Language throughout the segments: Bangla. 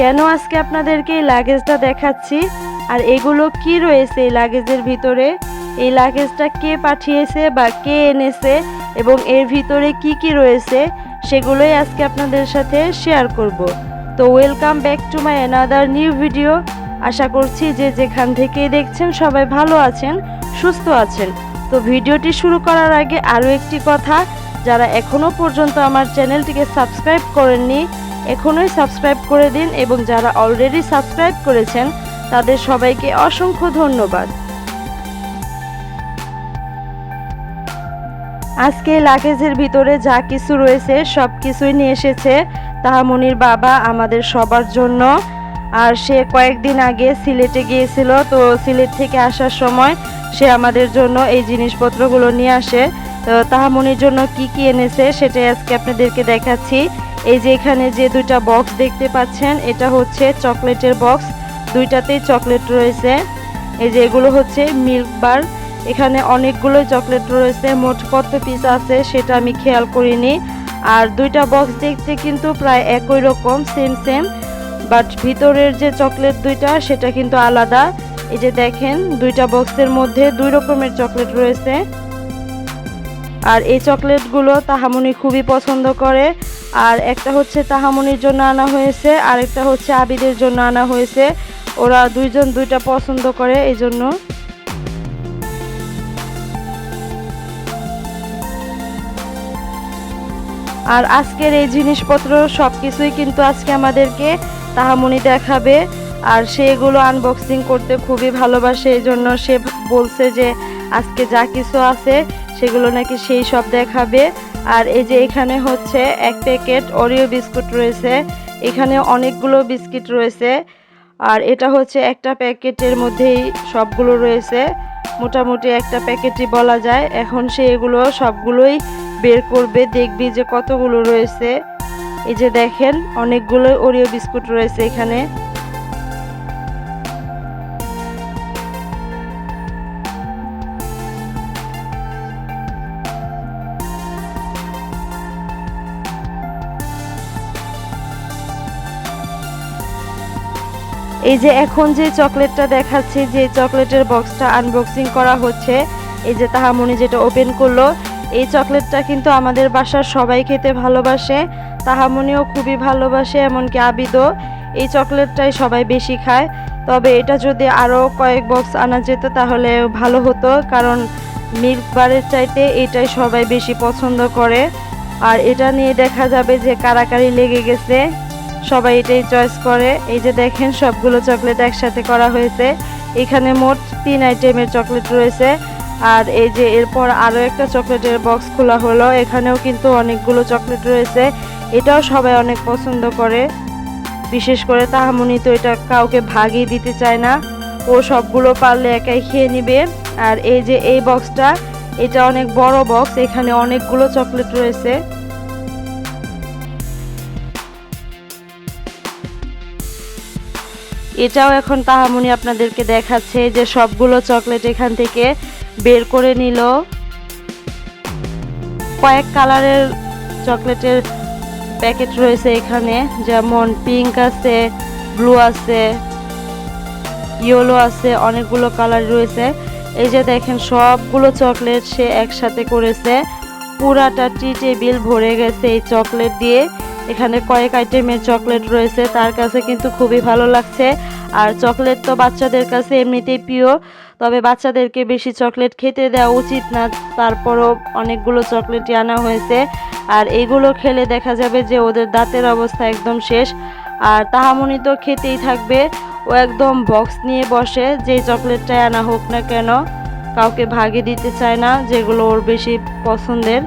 কেন আজকে আপনাদেরকে এই লাগেজটা দেখাচ্ছি আর এগুলো কি রয়েছে এই লাগেজের ভিতরে, এই লাগেজটা কে পাঠিয়েছে বা কে এনেছে এবং এর ভিতরে কি কি রয়েছে সেগুলোই আজকে আপনাদের সাথে শেয়ার করব। তো welcome back to my another new video. আশা করছি যে যেখান থেকেই দেখছেন সবাই ভালো আছেন, সুস্থ আছেন। তো ভিডিওটি শুরু করার আগে আরও একটি কথা, যারা এখনও পর্যন্ত আমার চ্যানেলটিকে সাবস্ক্রাইব করেননি এখনই সাবস্ক্রাইব করে দিন এবং যারা অলরেডি সাবস্ক্রাইব করেছেন তাদের সবাইকে অসংখ্য ধন্যবাদ। আজকে লাগেজের ভিতরে যা কিছু রয়েছে সব কিছুই নিয়ে এসেছে তাহামনির বাবা আমাদের সবার জন্য। আর সে কয়েকদিন আগে সিলেটে গিয়েছিল, তো সিলেট থেকে আসার সময় সে আমাদের জন্য এই জিনিসপত্রগুলো নিয়ে আসে। তো তাহামনির জন্য কি কি এনেছে সেটাই আজকে আপনাদেরকে দেখাচ্ছি। এই যে এখানে যে দুইটা বক্স দেখতে পাচ্ছেন এটা হচ্ছে চকলেটের বক্স, দুইটাতেই চকলেট রয়েছে। এই যে এগুলো হচ্ছে মিল্ক বার, এখানে অনেকগুলো চকলেট রয়েছে, মোট কত পিস আছে সেটা আমি খেয়াল করিনি। আর দুইটা বক্স দেখতে কিন্তু প্রায় একই রকম, সেম, বাট ভিতরের যে চকলেট দুইটা সেটা কিন্তু আলাদা। এই যে দেখেন দুইটা বক্সের মধ্যে দুই রকমের চকলেট রয়েছে। আর এই চকলেটগুলো তাহামনি খুবই পছন্দ করে। আর একটা হচ্ছে তাহামনির জন্য আনা হয়েছে, আর একটা হচ্ছে আবিদের জন্য আনা হয়েছে। ওরা দুইজন দুইটা পছন্দ করে এই জন্য। আর আজকের এই জিনিসপত্র সব কিছুই কিন্তু আজকে আমাদেরকে তাহামনি দেখাবে। আর সে এগুলো আনবক্সিং করতে খুবই ভালোবাসে, এই জন্য সে বলছে যে আজকে যা কিছু আছে সেগুলো নাকি সেই সব দেখাবে। আর এই যে এখানে হচ্ছে এক প্যাকেট ওরিও বিস্কুট রয়েছে, এখানে অনেকগুলো বিস্কিট রয়েছে। আর এটা হচ্ছে একটা প্যাকেটের মধ্যেই সবগুলো রয়েছে, মোটামুটি একটা প্যাকেটই বলা যায়। এখন সে এগুলো সবগুলোই বের করবে, দেখবি যে কতগুলো রয়েছে। এই যে দেখেন অনেকগুলো ওরিও বিস্কুট রয়েছে এখানে। এই যে এখন যে চকলেটটা দেখাচ্ছি, যে চকলেটের বক্সটা আনবক্সিং করা হচ্ছে, এই যে তাহামনি যেটা ওপেন করলো, এই চকলেটটা কিন্তু আমাদের বাসার সবাই খেতে ভালোবাসে, তাহামনিও খুবই ভালোবাসে, এমনকি আবিদও। এই চকলেটটাই সবাই বেশি খায়। তবে এটা যদি আরও কয়েক বক্স আনা যেত তাহলে ভালো হতো, কারণ মিল্ক বারের চাইতে এটাই সবাই বেশি পছন্দ করে। আর এটা নিয়ে দেখা যাবে যে কারাকারি লেগে গেছে, সবাই এটাই চয়েস করে। এই যে দেখেন সবগুলো চকলেট একসাথে করা হয়েছে, এখানে মোট 3 আইটেমের চকলেট রয়েছে। আর এই যে এরপর আরও একটা চকলেটের বক্স খোলা হলো, এখানেও কিন্তু অনেকগুলো চকলেট রয়েছে, এটাও সবাই অনেক পছন্দ করে। বিশেষ করে তাহামনি তো এটা কাউকে ভাগই দিতে চায় না, ও সবগুলো পারলে একাই খেয়ে নিবে। আর এই যে এই বক্সটা, এটা অনেক বড় বক্স, এখানে অনেকগুলো চকলেট রয়েছে। এটাও এখন তাহামনি আপনাদেরকে দেখাচ্ছে যে সবগুলো চকলেট এখান থেকে বের করে নিল। কয়েক কালারের চকলেটের প্যাকেট রয়েছে এখানে, যেমন পিঙ্ক আছে, ব্লু আছে, ইয়েলো আছে, অনেকগুলো কালার রয়েছে। এই যে দেখেন সবগুলো চকলেট সে একসাথে করেছে, পুরাটা টি টেবিল ভরে গেছে এই চকলেট দিয়ে। এখানে কয়েক আইটেমের চকলেট রয়েছে, তার কাছে কিন্তু খুবই ভালো লাগছে। আর চকলেট তো বাচ্চাদের কাছে এমনিতেই প্রিয়, তবে বাচ্চাদেরকে বেশি চকলেট খেতে দেওয়া উচিত না, তারপরও অনেকগুলো চকলেটই আনা হয়েছে। আর এইগুলো খেলে দেখা যাবে যে ওদের দাঁতের অবস্থা একদম শেষ। আর তাহামনি তো খেতেই থাকবে, ও একদম বক্স নিয়ে বসে, যে চকলেটটাই আনা হোক না কেন কাউকে ভাগে দিতে চায় না, যেগুলো ওর বেশি পছন্দের।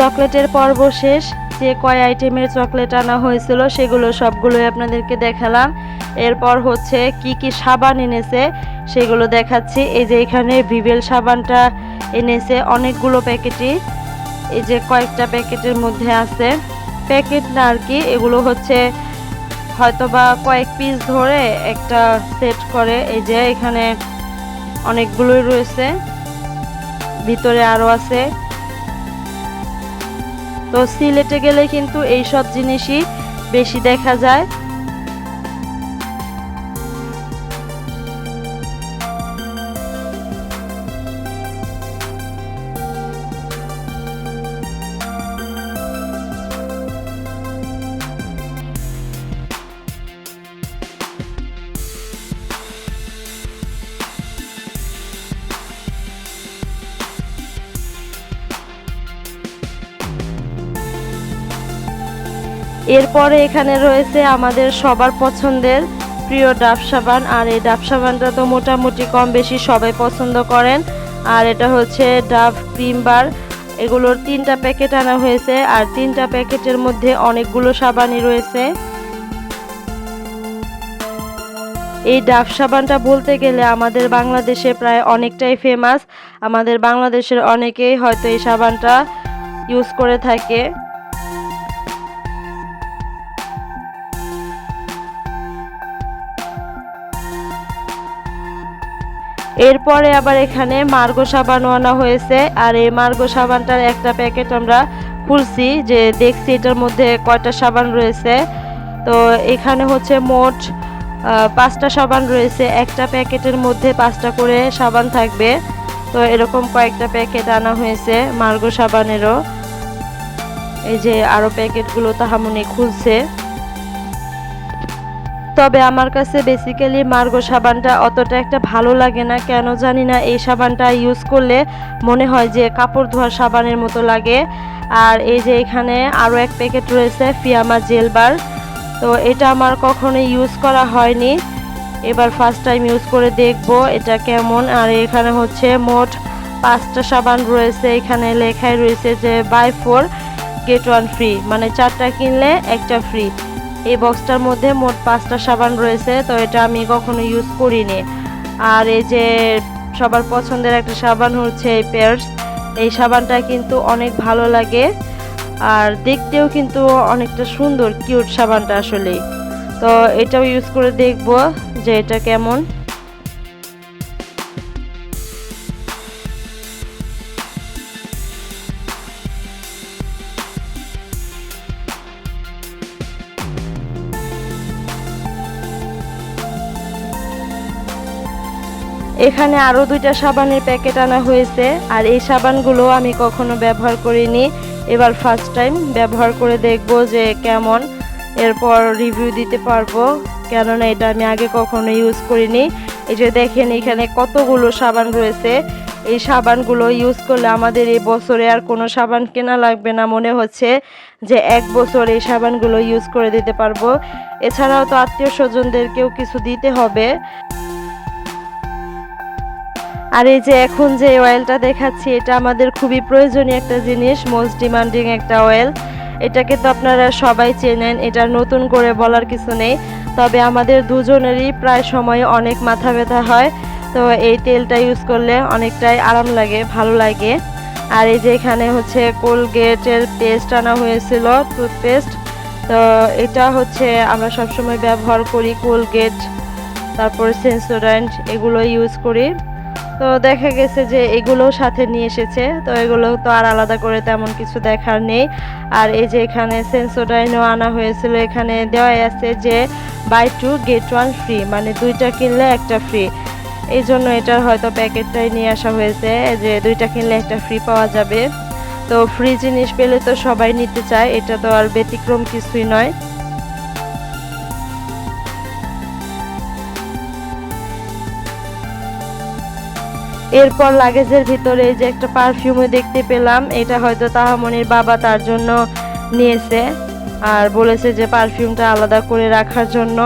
চকলেটের পর্ব শেষ, যে কয় আইটেমের চকলেট আনা হয়েছিল সেগুলো সবগুলোই আপনাদেরকে দেখালাম। এরপর হচ্ছে কি কি সাবান এনেছে সেগুলো দেখাচ্ছি। এই যে এখানে ভিভেল সাবানটা এনেছে অনেকগুলো প্যাকেটই, এই যে কয়েকটা প্যাকেটের মধ্যে আছে। প্যাকেট না আর কি, এগুলো হচ্ছে হয়তোবা কয়েক পিস ধরে একটা সেট করে। এই যে এখানে অনেকগুলোই রয়েছে, ভিতরে আরো আছে। তো সিলেটে গেলে কিন্তু এই সব জিনিসই বেশি দেখা যায়। এরপরে এখানে রয়েছে আমাদের সবার পছন্দের প্রিয় ডাব সাবান। আর এই ডাব সাবানটা তো মোটামুটি কম বেশি সবাই পছন্দ করেন। আর এটা হচ্ছে ডাব ক্রিম বার। এগুলোর 3টা প্যাকেট আনা হয়েছে, আর 3টা প্যাকেটের মধ্যে অনেকগুলো সাবানই রয়েছে। এই ডাব সাবানটা বলতে গেলে আমাদের বাংলাদেশে প্রায় অনেকটাই ফেমাস। আমাদের বাংলাদেশের অনেকেই হয়তো এই সাবানটা ইউজ করে থাকে। এরপরে আবার এখানে মার্গো সাবানও আনা হয়েছে। আর এই মার্গো সাবানটার একটা প্যাকেট আমরা খুলছি, যে দেখছি এটার মধ্যে কয়টা সাবান রয়েছে। তো এখানে হচ্ছে মোট 5টা সাবান রয়েছে। একটা প্যাকেটের মধ্যে 5টা করে সাবান থাকবে। তো এরকম কয়েকটা প্যাকেট আনা হয়েছে মার্গো সাবানেরও। এই যে আরো প্যাকেটগুলো তাহামুনি খুলছে। তবে আমার কাছে বেসিক্যালি মার্গো সাবানটা অতটা একটা ভালো লাগে না, কেন জানি না। এই সাবানটা ইউজ করলে মনে হয় যে কাপড় ধোয়ার সাবানের মতো লাগে। আর এই যে এখানে আরও এক প্যাকেট রয়েছে ফিয়ামা জেল বার। তো এটা আমার কখনো ইউজ করা হয়নি, এবার ফার্স্ট টাইম ইউজ করে দেখব এটা কেমন। আর এখানে হচ্ছে মোট 5টা সাবান রয়েছে। এখানে লেখাই রয়েছে যে বাই 4 গেট 1 ফ্রি, মানে 4টা কিনলে একটা ফ্রি। এই বক্সটার মধ্যে মোট 5টা সাবান রয়েছে। তো এটা আমি কখনো ইউজ করিনি। আর এই যে সবার পছন্দের একটা সাবান হচ্ছে এই পেয়ার্স। এই সাবানটা কিন্তু অনেক ভালো লাগে, আর দেখতেও কিন্তু অনেকটা সুন্দর, কিউট সাবানটা আসলে। তো এটাও ইউজ করে দেখব যে এটা কেমন। এখানে আরও 2টা সাবানের প্যাকেট আনা হয়েছে। আর এই সাবানগুলো আমি কখনো ব্যবহার করিনি, এবার ফার্স্ট টাইম ব্যবহার করে দেখব যে কেমন, এরপর রিভিউ দিতে পারবো, কেননা এটা আমি আগে কখনো ইউজ করিনি। এই যে দেখেন এখানে কতগুলো সাবান রয়েছে। এই সাবানগুলো ইউজ করলে আমাদের এই বছরে আর কোনো সাবান কেনা লাগবে না, মনে হচ্ছে যে 1 বছর এই সাবানগুলো ইউজ করে দিতে পারবো। এছাড়াও তো আত্মীয় স্বজনদেরকেও কিছু দিতে হবে। আর এই যে এখন যে অয়েলটা দেখাচ্ছি, এটা আমাদের খুবই প্রয়োজনীয় একটা জিনিস, মোস্ট ডিমান্ডিং একটা অয়েল। এটাকে তো আপনারা সবাই চেনেন, এটা নতুন করে বলার কিছু নেই। তবে আমাদের দুজনেরই প্রায় সময় অনেক মাথা ব্যথা হয়, তো এই তেলটা ইউজ করলে অনেকটাই আরাম লাগে, ভালো লাগে। আর এই যে এখানে হচ্ছে কোলগেটের পেস্ট আনা হয়েছিল, টুথপেস্ট। তো এটা হচ্ছে আমরা সবসময় ব্যবহার করি, কোলগেট, তারপর সেন্সোডাইন্ট, এগুলো ইউজ করি। তো দেখা গেছে যে এগুলোও সাথে নিয়ে এসেছে, তো এগুলো তো আর আলাদা করে তেমন কিছু দেখার নেই। আর এই যে এখানে সেন্সোডাইনও আনা হয়েছিল, এখানে দেওয়াই আছে যে বাই 2 গেট 1 ফ্রি, মানে 2টা কিনলে একটা ফ্রি। এই জন্য এটার হয়তো প্যাকেটটাই নিয়ে আসা হয়েছে, যে 2টা কিনলে একটা ফ্রি পাওয়া যাবে। তো ফ্রি জিনিস পেলে তো সবাই নিতে চায়, এটা তো আর ব্যতিক্রম কিছুই নয়। এরপর লাগেজের ভিতরে যে একটা পারফিউমও দেখতে পেলাম, এটা হয়তো তাহামনির বাবা তার জন্য নিয়েছে, আর বলেছে যে পারফিউমটা আলাদা করে রাখার জন্য।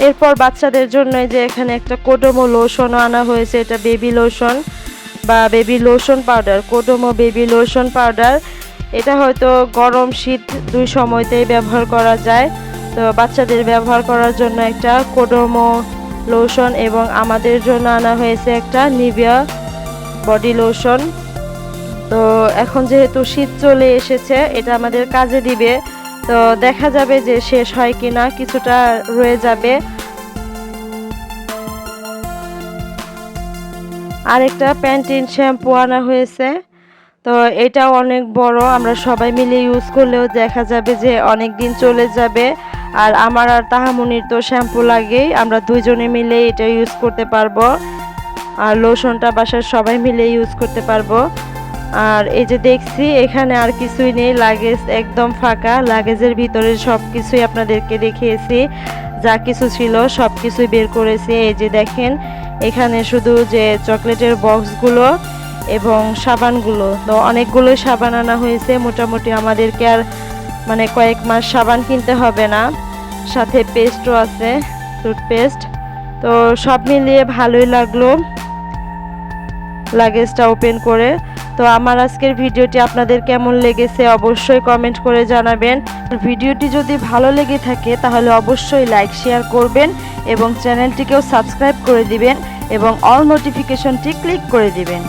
এরপর বাচ্চাদের জন্য যে এখানে একটা কোডোমো লোশনও আনা হয়েছে, এটা বেবি লোশন বা baby lotion powder, Kodomo baby lotion powder. এটা হয়তো গরম শীত 2 সময়তেই ব্যবহার করা যায়। তো বাচ্চাদের ব্যবহার করার জন্য একটা কোডোমো লোশন, এবং আমাদের জন্য আনা হয়েছে একটা নিভিয়া বডি লোশন। তো এখন যেহেতু শীত চলে এসেছে, এটা আমাদের কাজে দিবে। তো দেখা যাবে যে শেষ হয় কিনা, কিছুটা রয়ে যাবে। আরেকটা প্যান্টিন শ্যাম্পু আনা হয়েছে। তো এটাও অনেক বড়, আমরা সবাই মিলে ইউজ করলেও দেখা যাবে যে অনেক দিন চলে যাবে। আর আমার আর তাহামনির তো শ্যাম্পু লাগেই, আমরা দুইজনে মিলে এটা ইউজ করতে পারবো। আর লোশনটা বাসার সবাই মিলে ইউজ করতে পারবো। আর এই যে দেখছি এখানে আর কিছুই নেই, লাগেজ একদম ফাঁকা। লাগেজের ভিতরে সব কিছুই আপনাদেরকে দেখিয়েছি, যা কিছু ছিল সব কিছুই বের করেছি। এই যে দেখেন এখানে শুধু যে চকলেটের বক্সগুলো এবং সাবানগুলো, তো অনেকগুলো সাবান আনা হয়েছে। মোটামুটি আমাদেরকে আর মানে কয়েক মাস সাবান কিনতে হবে না। সাথে পেস্টও আছে, টুথপেস্ট। তো সব মিলিয়ে ভালোই লাগলো লাগেজটা ওপেন করে। তো আমার আজকের ভিডিওটি আপনাদের কেমন লেগেছে অবশ্যই কমেন্ট করে জানাবেন। ভিডিওটি যদি ভালো লেগে থাকে তাহলে অবশ্যই লাইক শেয়ার করবেন এবং চ্যানেলটিকেও সাবস্ক্রাইব করে দিবেন এবং অল নোটিফিকেশনটি ক্লিক করে দিবেন।